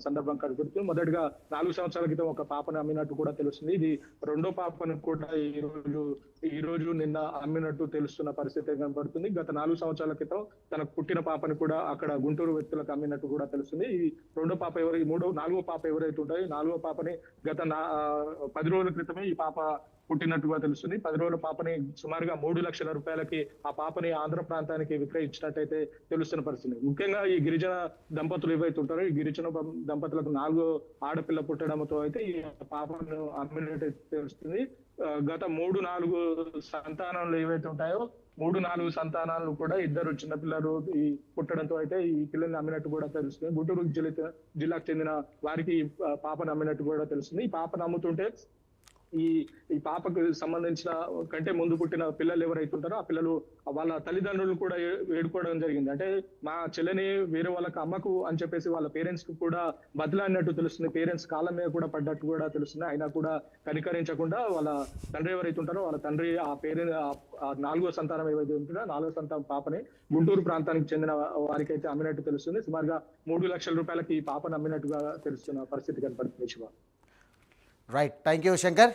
సందర్భం కనబడుతుంది. మొదటగా 4 సంవత్సరాల క్రితం ఒక పాపను అమ్మినట్టు కూడా తెలుస్తుంది. ఇది రెండో పాపను కూడా ఈ రోజు నిన్న అమ్మినట్టు తెలుస్తున్న పరిస్థితి కనబడుతుంది. గత 4 సంవత్సరాల క్రితం తనకు పుట్టిన పాపని కూడా అక్కడ గుంటూరు వ్యక్తులకు అమ్మినట్టు కూడా తెలుస్తుంది. ఈ రెండో పాప నాలుగో పాప ఎవరైతే ఉంటాయో నాలుగో పాపని గత 10 రోజుల క్రితమే ఈ పాప పుట్టినట్టుగా తెలుస్తుంది. 10 రోజుల పాపని సుమారుగా 3 లక్షల రూపాయలకి ఆ పాపని ఆంధ్ర ప్రాంతానికి విక్రయించినట్టయితే తెలుస్తున్న పరిస్థితి. ముఖ్యంగా ఈ గిరిజన దంపతులు ఏవైతే ఉంటారో ఈ గిరిజన దంపతులకు 4 ఆడపిల్ల పుట్టడంతో అయితే ఈ పాపను అమ్మినట్టు తెలుస్తుంది. గత 3-4 సంతానాలు ఏవైతే ఉంటాయో 3-4 సంతానాలు కూడా ఇద్దరు చిన్నపిల్లలు ఈ పుట్టడంతో అయితే ఈ పిల్లల్ని అమ్మినట్టు కూడా తెలుస్తుంది. గుంటూరు జిల్లాకు చెందిన వారికి ఈ పాపను అమ్మినట్టు కూడా తెలుస్తుంది. ఈ పాపను అమ్ముతుంటే ఈ పాపకు సంబంధించిన కంటే ముందు పుట్టిన పిల్లలు ఎవరైతే ఉంటారో ఆ పిల్లలు వాళ్ళ తల్లిదండ్రులు కూడా వేడుకోవడం జరిగింది. అంటే మా చెల్లెని వేరే వాళ్ళకి అమ్మకు అని చెప్పేసి వాళ్ళ పేరెంట్స్ కు కూడా బదిలాడినట్టు తెలుస్తుంది. పేరెంట్స్ కాలం మీద కూడా పడ్డట్టు కూడా తెలుస్తుంది. అయినా కూడా కనికరించకుండా వాళ్ళ తండ్రి ఎవరైతే ఉంటారో వాళ్ళ తండ్రి ఆ పేరెంట్ 4వ సంతానం ఏవైతే ఉంటుందో 4వ సంతానం పాపని గుంటూరు ప్రాంతానికి చెందిన వారికి అయితే అమ్మినట్టు తెలుస్తుంది. సుమారుగా 3 లక్షల రూపాయలకి ఈ పాపను అమ్మినట్టుగా తెలుస్తున్న పరిస్థితి కనపడుతుంది. Right, thank you Shankar.